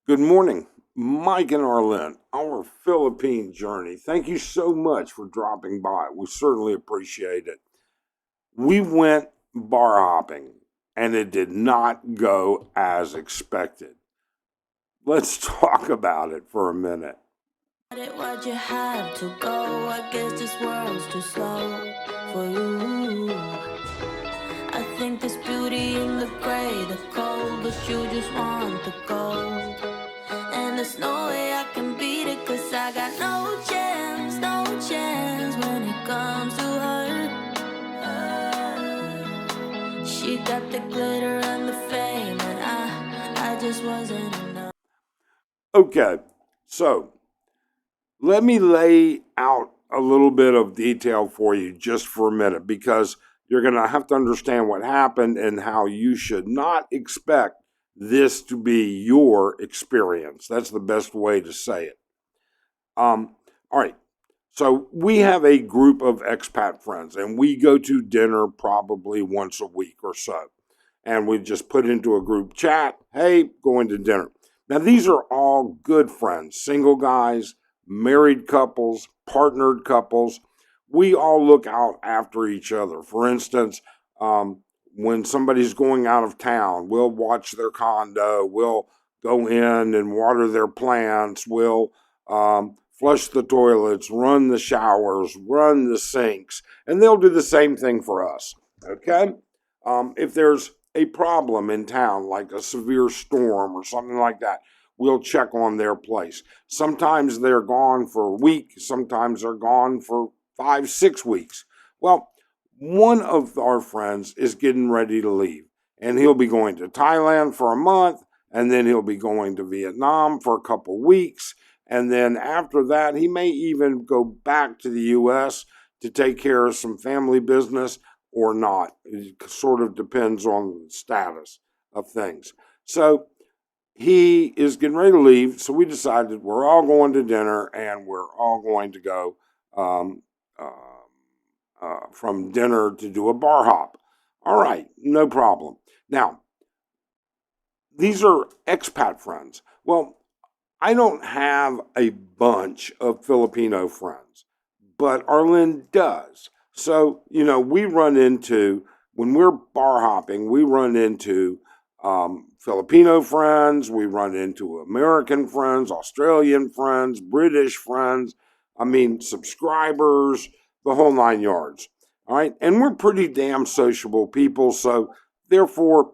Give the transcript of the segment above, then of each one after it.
Good morning, Mike and Arlen, our Philippine journey. Thank you so much for dropping by. We certainly appreciate it. We went bar hopping and it did not go as expected. Let's talk about it for a minute. Why'd you have to go? I guess this world's too slow for you. I think there's beauty in the gray, the cold, but you just want the gold. And there's no way I can beat it, cause I got no chance, no chance when it comes to her. She got the glitter and the fame, and I just wasn't enough. Okay, so let me lay out a little bit of detail for you just for a minute because you're going to have to understand what happened and how you should not expect this to be your experience. That's the best way to say it. All right. So we have a group of expat friends and we go to dinner probably once a week or so. And we just put into a group chat, hey, going to dinner. Now, these are all good friends, single guys, married couples, partnered couples. We all look out after each other. For instance, when somebody's going out of town, we'll watch their condo, we'll go in and water their plants, we'll flush the toilets, run the showers, run the sinks, and they'll do the same thing for us. Okay? If there's a problem in town, like a severe storm or something like that, we'll check on their place. Sometimes they're gone for a week, sometimes they're gone for 5, 6 weeks. Well, one of our friends is getting ready to leave, and he'll be going to Thailand for a month, and then he'll be going to Vietnam for a couple weeks, and then after that, he may even go back to the U.S. to take care of some family business or not. It sort of depends on the status of things. So he is getting ready to leave, so we decided we're all going to dinner and we're all going to go from dinner to do a bar hop. All right, no problem. Now, these are expat friends. Well, I don't have a bunch of Filipino friends, but Arlen does. So, we run into, when we're bar hopping, we run into Filipino friends, we run into American friends, Australian friends, British friends, subscribers, the whole 9 yards. All right. And we're pretty damn sociable people. So, therefore,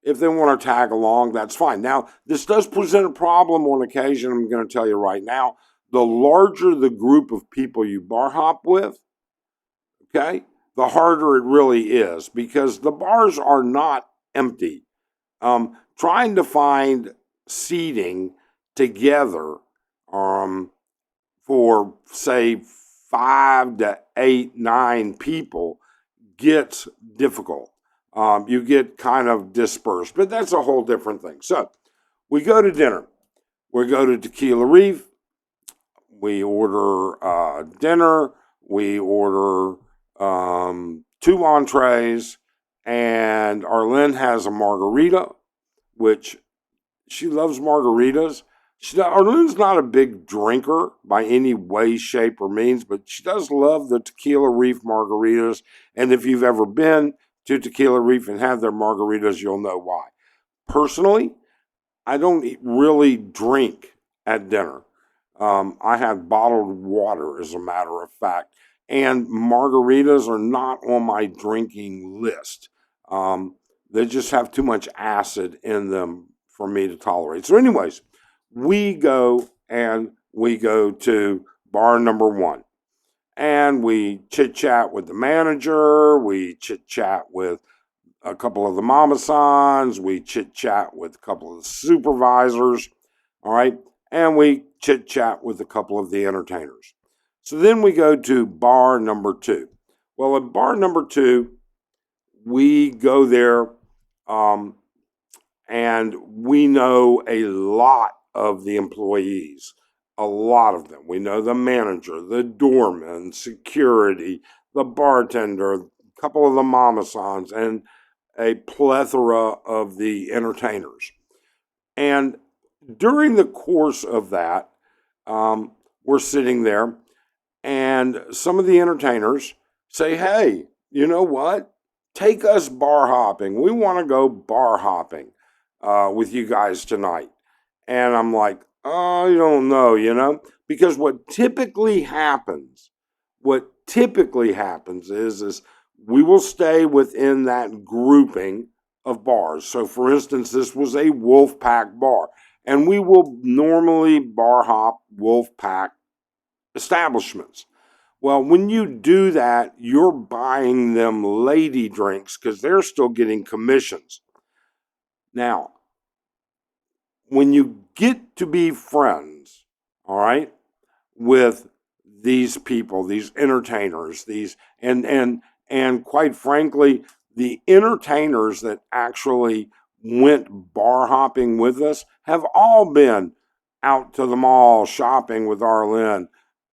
if they want to tag along, that's fine. Now, this does present a problem on occasion. I'm going to tell you right now. The larger the group of people you bar hop with, okay, the harder it really is because the bars are not empty. Trying to find seating together for, say, 5 to 8, 9 people gets difficult. You get kind of dispersed, but that's a whole different thing. So we go to dinner. We go to Tequila Reef. We order dinner. We order 2 entrees, and Arlen has a margarita, which she loves margaritas. Arlen's not a big drinker by any way, shape, or means, but she does love the Tequila Reef margaritas. And if you've ever been to Tequila Reef and have their margaritas, you'll know why. Personally, I don't really drink at dinner. I have bottled water, as a matter of fact, and margaritas are not on my drinking list. They just have too much acid in them for me to tolerate. So anyways, we go to bar number 1. And we chit-chat with the manager. We chit-chat with a couple of the mama-sans. We chit-chat with a couple of the supervisors. All right? And we chit-chat with a couple of the entertainers. So then we go to bar number 2. Well, at bar number 2, we go there and we know a lot of the employees. A lot of them. We know the manager, the doorman, security, the bartender, a couple of the mama-sans, and a plethora of the entertainers. And during the course of that, we're sitting there, and some of the entertainers say, "Hey, you know what? Take us bar hopping. We want to go bar hopping with you guys tonight." And I'm like, "Oh, you don't know, because what typically happens is we will stay within that grouping of bars. So, for instance, this was a wolf pack bar, and we will normally bar hop wolf pack establishments. Well, when you do that, you're buying them lady drinks because they're still getting commissions. Now, when you get to be friends, all right, with these people, these entertainers, and quite frankly, the entertainers that actually went bar hopping with us have all been out to the mall shopping with Arlen,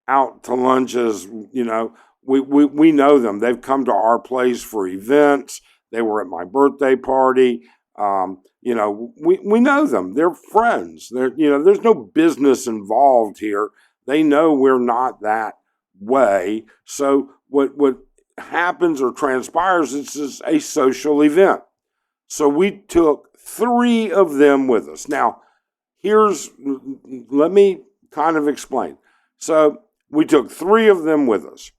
out to lunches. We know them. They've come to our place for events. They were at my birthday party. We know them. They're friends. There's no business involved here. They know we're not that way. So what happens or transpires is a social event. So we took 3 of them with us. Now, let me kind of explain. So we took 3 of them with us.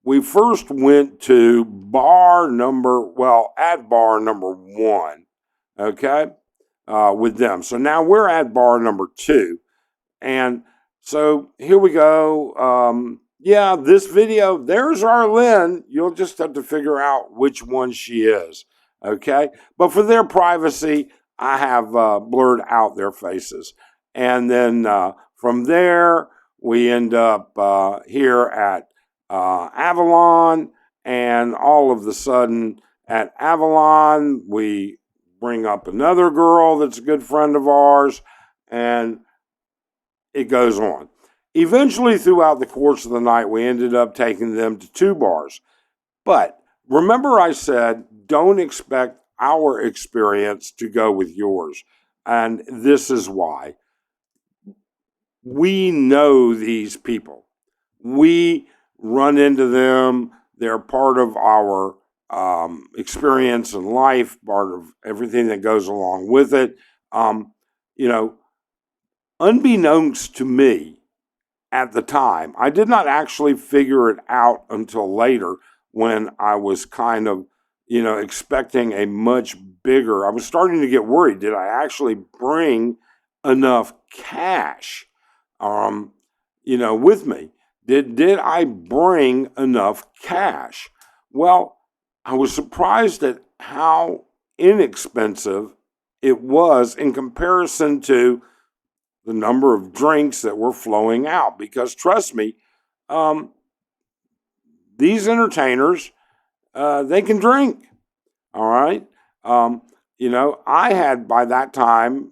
We first went to bar number 1, okay, with them. So now we're at bar number 2. And so here we go. This video, there's Arlen. You'll just have to figure out which one she is, okay? But for their privacy, I have blurred out their faces. And then from there, we end up here at Avalon. And all of a sudden at Avalon, we bring up another girl that's a good friend of ours. And it goes on. Eventually, throughout the course of the night, we ended up taking them to 2 bars. But remember I said, don't expect our experience to go with yours. And this is why. We know these people. We run into them. They're part of our experience in life, part of everything that goes along with it. Unbeknownst to me at the time, I did not actually figure it out until later when I was kind of, expecting a much bigger, I was starting to get worried. Did I actually bring enough cash, with me? Did I bring enough cash? Well, I was surprised at how inexpensive it was in comparison to the number of drinks that were flowing out. Because trust me, these entertainers, they can drink. All right. I had by that time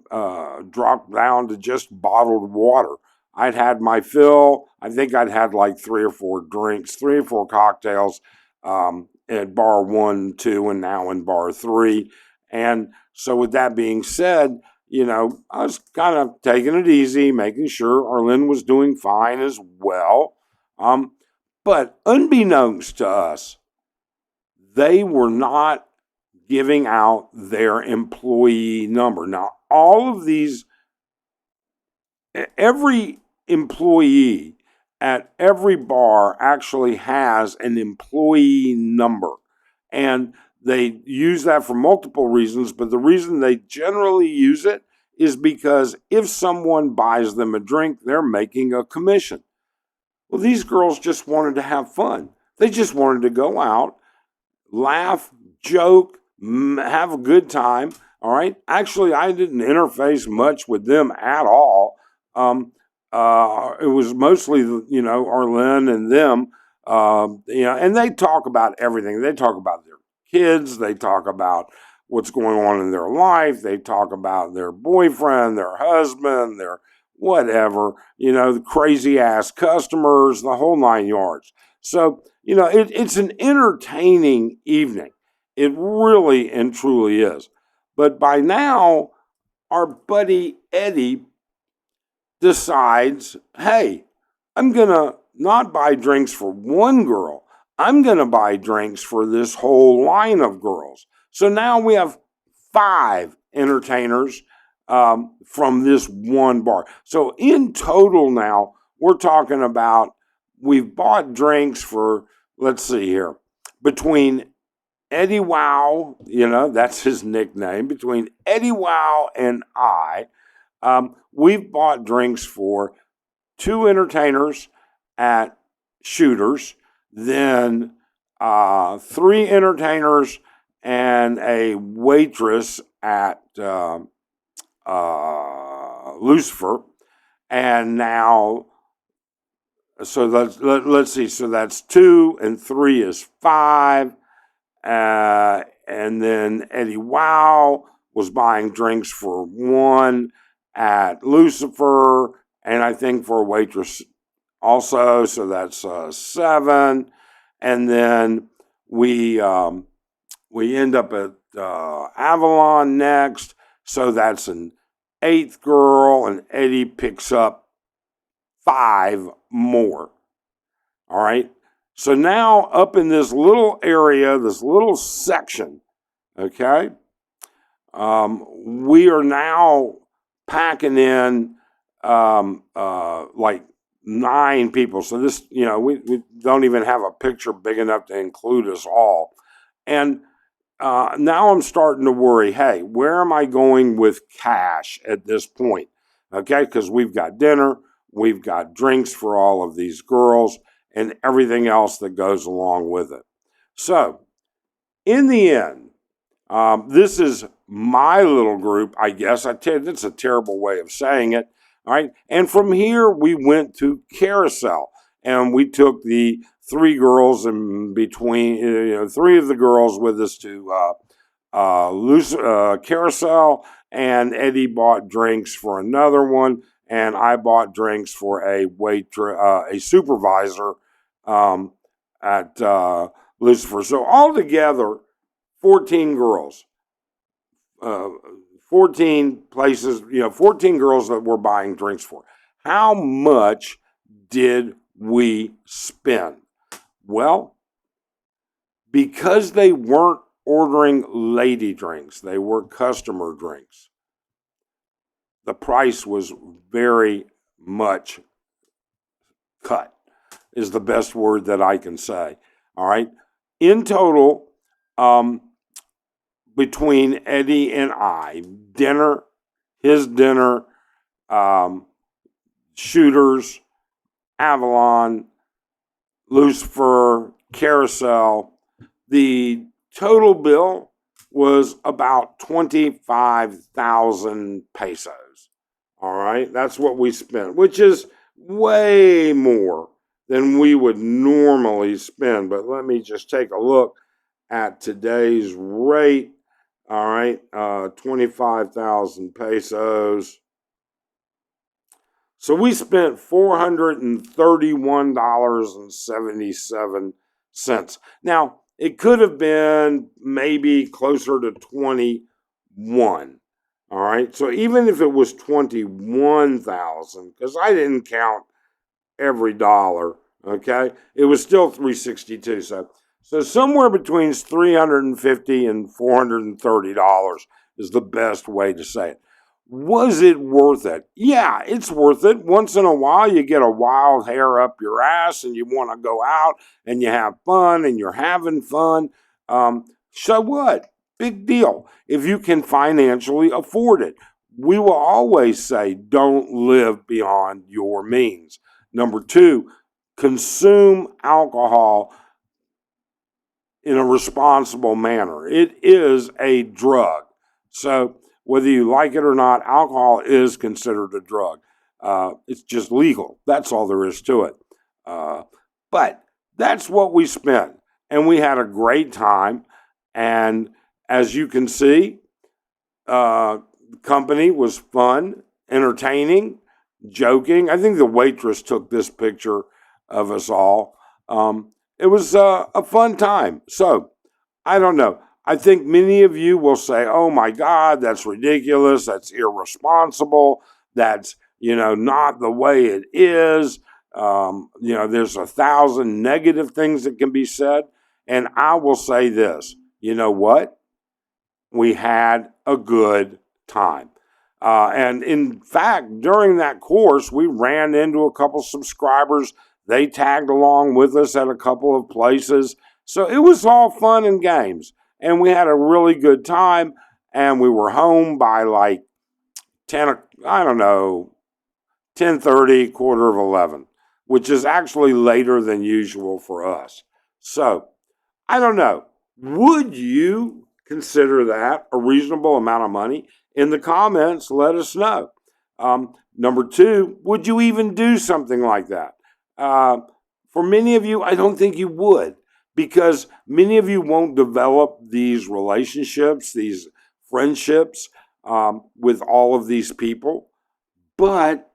dropped down to just bottled water. I'd had my fill. I think I'd had like 3 or 4 drinks, 3 or 4 cocktails at bar 1, 2, and now in bar 3. And so with that being said, I was kind of taking it easy, making sure Arlen was doing fine as well. But unbeknownst to us, they were not giving out their employee number. Now, every employee at every bar actually has an employee number. And they use that for multiple reasons, but the reason they generally use it is because if someone buys them a drink, they're making a commission. Well, these girls just wanted to have fun. They just wanted to go out, laugh, joke, have a good time. All right. Actually, I didn't interface much with them at all. It was mostly, Arlen and them, and they talk about everything. They talk about their kids. They talk about what's going on in their life. They talk about their boyfriend, their husband, their whatever, the crazy ass customers, the whole 9 yards. So, it's an entertaining evening. It really and truly is. But by now, our buddy Eddie decides, hey, I'm going to not buy drinks for one girl. I'm going to buy drinks for this whole line of girls. So now we have 5 entertainers from this one bar. So in total now, we're talking about, we've bought drinks for, let's see here, between Eddie Wow, that's his nickname, between Eddie Wow and I, we've bought drinks for 2 entertainers at Shooters, then 3 entertainers and a waitress at Lucifer, and now, so let's see, so that's 2 and 3 is 5, and then Eddie Wow was buying drinks for 1 at Lucifer, and I think for a waitress also, so that's 7, and then we end up at Avalon next, so that's an 8th girl, and Eddie picks up 5 more. All right, so now up in this little area, this little section, okay, we are now packing in like 9 people. So this, we don't even have a picture big enough to include us all. And now I'm starting to worry, hey, where am I going with cash at this point? Okay, because we've got dinner, we've got drinks for all of these girls, and everything else that goes along with it. So, in the end, this is my little group, I guess. I tell you, that's a terrible way of saying it. All right. And from here, we went to Carousel, and we took the 3 girls in between, 3 of the girls with us to Carousel, and Eddie bought drinks for another one, and I bought drinks for a supervisor at Lucifer. So altogether, 14 girls. 14 places, 14 girls that we're buying drinks for. How much did we spend? Well, because they weren't ordering lady drinks, they were customer drinks, the price was very much cut, is the best word that I can say. All right. In total, between Eddie and I, his dinner, Shooters, Avalon, Lucifer, Carousel, the total bill was about 25,000 pesos. All right, that's what we spent, which is way more than we would normally spend. But let me just take a look at today's rate. All right, 25,000 pesos. So we spent $431.77. Now, it could have been maybe closer to 21. All right, so even if it was 21,000, because I didn't count every dollar, okay, it was still 362. So somewhere between $350 and $430 is the best way to say it. Was it worth it? Yeah, it's worth it. Once in a while, you get a wild hair up your ass and you want to go out and you have fun and you're having fun. So what? Big deal. If you can financially afford it. We will always say, don't live beyond your means. Number 2, consume alcohol in a responsible manner. It is a drug. So whether you like it or not, alcohol is considered a drug. It's just legal. That's all there is to it. But that's what we spent. And we had a great time. And as you can see, the company was fun, entertaining, joking. I think the waitress took this picture of us all. It was a fun time. So, I don't know. I think many of you will say, oh my God, that's ridiculous. That's irresponsible. That's, not the way it is. There's 1,000 negative things that can be said. And I will say this, you know what? We had a good time. And in fact, during that course, we ran into a couple subscribers. They tagged along with us at a couple of places. So it was all fun and games. And we had a really good time. And we were home by like 10, I don't know, 10:30, quarter of 11, which is actually later than usual for us. So I don't know. Would you consider that a reasonable amount of money? In the comments, let us know. Number two, would you even do something like that? For many of you, I don't think you would, because many of you won't develop these relationships, these friendships with all of these people. But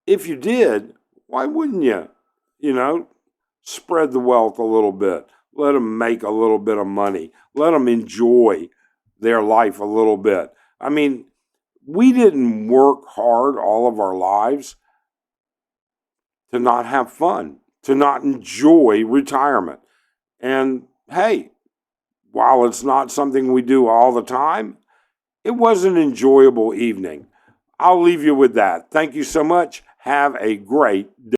if you did, why wouldn't you? Spread the wealth a little bit. Let them make a little bit of money. Let them enjoy their life a little bit. I mean, we didn't work hard all of our lives to not have fun, to not enjoy retirement. And hey, while it's not something we do all the time, it was an enjoyable evening. I'll leave you with that. Thank you so much. Have a great day.